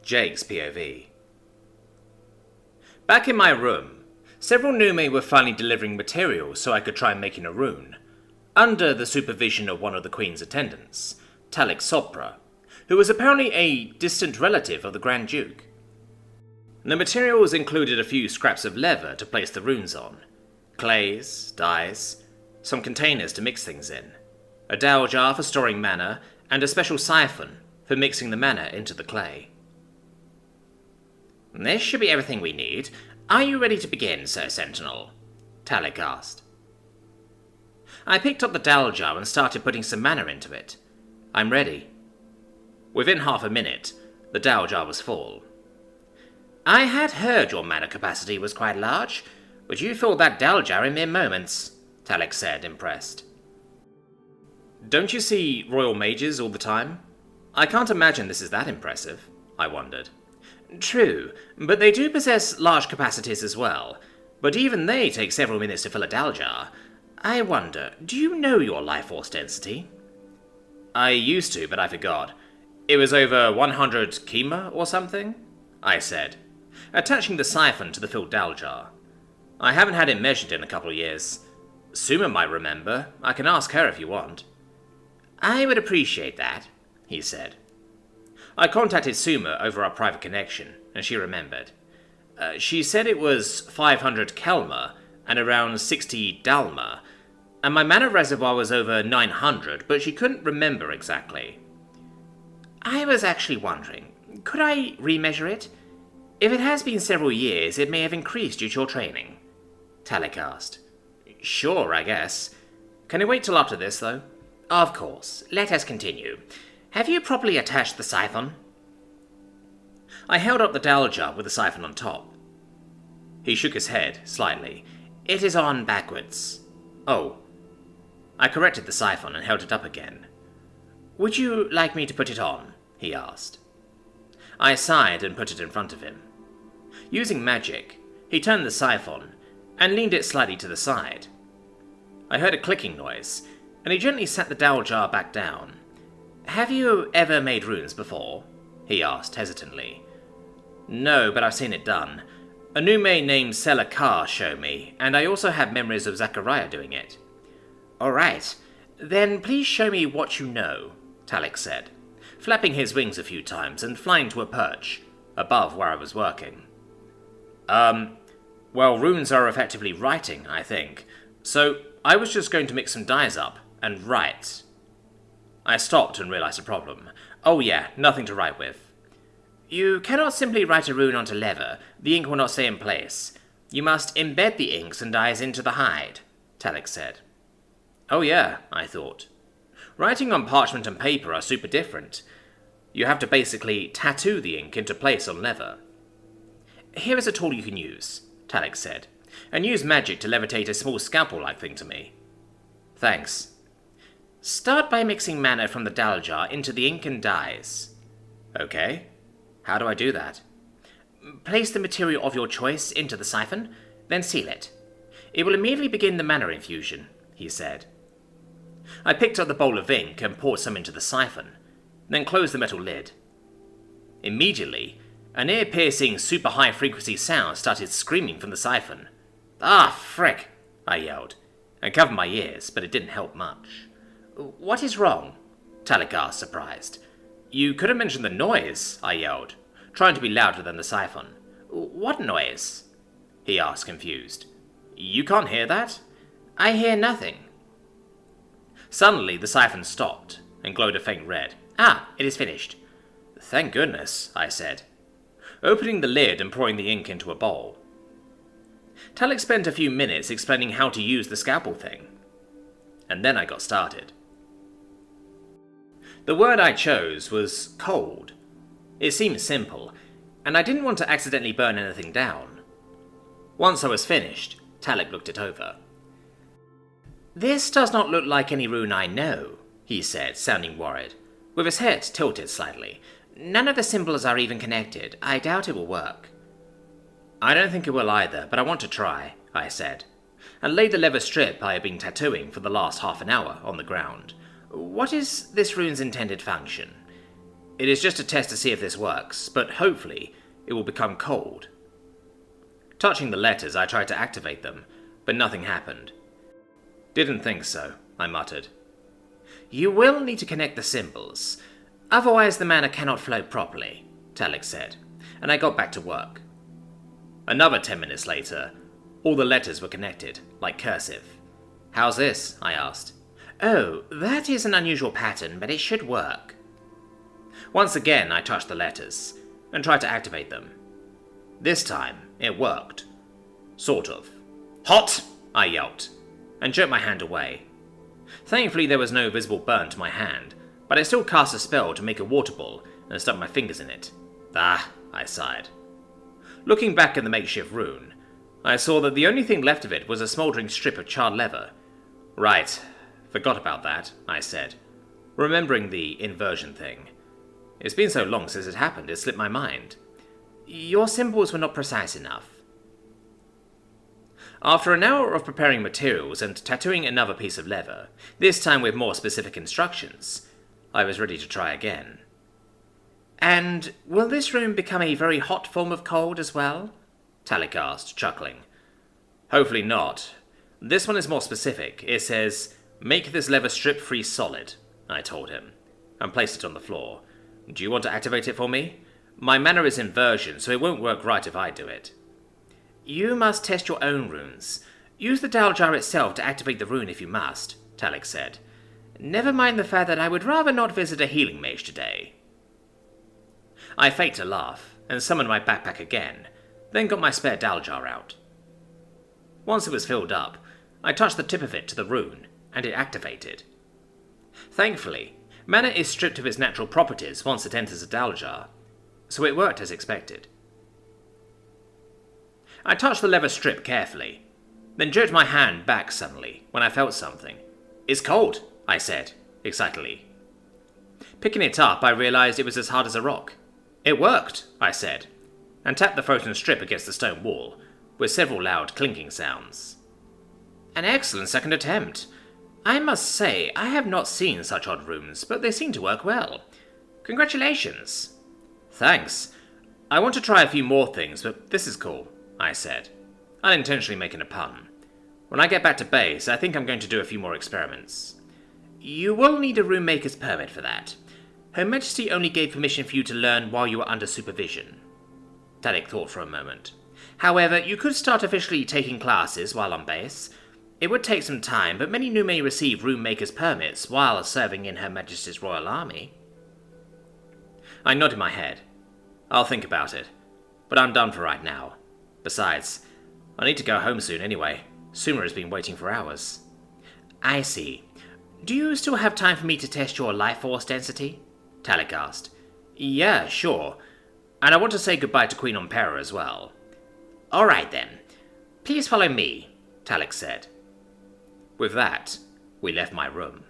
Jake's POV. Back in my room, several Nume were finally delivering materials so I could try making a rune, under the supervision of one of the Queen's attendants, Talik Sopra, who was apparently a distant relative of the Grand Duke. The materials included a few scraps of leather to place the runes on, clays, dyes, some containers to mix things in, a dowel jar for storing mana, and a special siphon for mixing the mana into the clay. "This should be everything we need. Are you ready to begin, Sir Sentinel?" Talik asked. I picked up the dowel jar and started putting some mana into it. "I'm ready." Within half a minute, the dowel jar was full. "I had heard your mana capacity was quite large, but you filled that dowel jar in mere moments," Talik said, impressed. "Don't you see royal mages all the time? I can't imagine this is that impressive," I wondered. "True, but they do possess large capacities as well, but even they take several minutes to fill a dowel jar. I wonder, do you know your life force density?" "I used to, but I forgot. It was over 100 kima or something," I said, attaching the siphon to the filled dowel jar. "I haven't had it measured in a couple of years. Suma might remember. I can ask her if you want." "I would appreciate that," he said. I contacted Suma over our private connection, and she remembered. She said it was 500 kelma and around 60 dalma, and my mana reservoir was over 900, but she couldn't remember exactly. "I was actually wondering, could I remeasure it? If it has been several years, it may have increased due to your training," Talik asked. "Sure, I guess. Can you wait till after this, though?" "Of course. Let us continue. Have you properly attached the siphon?" I held up the dowel jar with the siphon on top. He shook his head slightly. "It is on backwards." "Oh." I corrected the siphon and held it up again. "Would you like me to put it on?" he asked. I sighed and put it in front of him. Using magic, he turned the siphon and leaned it slightly to the side. I heard a clicking noise, and he gently set the dowel jar back down. "Have you ever made runes before?" he asked hesitantly. "No, but I've seen it done. A Nume named Selakar showed me, and I also have memories of Zachariah doing it." "All right, then please show me what you know," Talik said, flapping his wings a few times and flying to a perch above where I was working. Well, runes are effectively writing, I think, so I was just going to mix some dyes up and write." I stopped and realized a problem. "Oh yeah, nothing to write with." "You cannot simply write a rune onto leather. The ink will not stay in place. You must embed the inks and dyes into the hide," Talik said. "Oh yeah," I thought. "Writing on parchment and paper are super different. You have to basically tattoo the ink into place on leather." "Here is a tool you can use," Talik said, "and use magic to levitate a small scalpel-like thing to me." "Thanks." "Start by mixing mana from the dowel jar into the ink and dyes." "Okay. How do I do that?" "Place the material of your choice into the siphon, then seal it. It will immediately begin the mana infusion," he said. I picked up the bowl of ink and poured some into the siphon, then closed the metal lid. Immediately, an ear-piercing, super high-frequency sound started screaming from the siphon. "Ah, frick!" I yelled, and covered my ears, but it didn't help much. "What is wrong?" Talik asked, surprised. "You could have mentioned the noise," I yelled, trying to be louder than the siphon. "What noise?" he asked, confused. "You can't hear that?" "I hear nothing." Suddenly, the siphon stopped and glowed a faint red. "Ah, it is finished." "Thank goodness," I said, opening the lid and pouring the ink into a bowl. Talik spent a few minutes explaining how to use the scalpel thing, and then I got started. The word I chose was cold. It seemed simple, and I didn't want to accidentally burn anything down. Once I was finished, Talik looked it over. "This does not look like any rune I know," he said, sounding worried, with his head tilted slightly. "None of the symbols are even connected. I doubt it will work." "I don't think it will either, but I want to try," I said, and laid the leather strip I had been tattooing for the last half an hour on the ground. "What is this rune's intended function?" It is just a test to see if this works, but hopefully it will become cold. Touching the letters, I tried to activate them, but nothing happened. Didn't think so, I muttered. You will need to connect the symbols, otherwise the mana cannot flow properly, Talik said, and I got back to work. Another 10 minutes later, all the letters were connected, like cursive. How's this? I asked. Oh, that is an unusual pattern, but it should work. Once again, I touched the letters, and tried to activate them. This time, it worked. Sort of. Hot! I yelped, and jerked my hand away. Thankfully, there was no visible burn to my hand, but I still cast a spell to make a water ball and stuck my fingers in it. Ah, I sighed. Looking back at the makeshift rune, I saw that the only thing left of it was a smouldering strip of charred leather. Right, forgot about that, I said, remembering the inversion thing. It's been so long since it happened, it slipped my mind. Your symbols were not precise enough. After an hour of preparing materials and tattooing another piece of leather, this time with more specific instructions, I was ready to try again. And will this room become a very hot form of cold as well? Talik asked, chuckling. Hopefully not. This one is more specific. It says, make this leather strip freeze solid, I told him, and placed it on the floor. Do you want to activate it for me? My mana is inversion, so it won't work right if I do it. You must test your own runes. Use the Dal jar itself to activate the rune if you must, Talik said. Never mind the fact that I would rather not visit a healing mage today. I faked a laugh, and summoned my backpack again, then got my spare Dal jar out. Once it was filled up, I touched the tip of it to the rune, and it activated. Thankfully, mana is stripped of its natural properties once it enters a Dal jar, so it worked as expected. I touched the leather strip carefully, then jerked my hand back suddenly when I felt something. It's cold, I said, excitedly. Picking it up, I realized it was as hard as a rock. It worked, I said, and tapped the frozen strip against the stone wall, with several loud clinking sounds. An excellent second attempt. I must say, I have not seen such odd runes, but they seem to work well. Congratulations. Thanks. I want to try a few more things, but this is cool, I said, unintentionally making a pun. When I get back to base, I think I'm going to do a few more experiments. You will need a rune maker's permit for that. Her Majesty only gave permission for you to learn while you were under supervision. Talik thought for a moment. However, you could start officially taking classes while on base. It would take some time, but many new may receive rune maker's permits while serving in Her Majesty's Royal Army. I nodded my head. I'll think about it, but I'm done for right now. Besides, I need to go home soon anyway. Suma has been waiting for hours. I see. Do you still have time for me to test your life force density? Talik asked. Yeah, sure. And I want to say goodbye to Queen Ompera as well. Alright then. Please follow me, Talik said. With that, we left my room.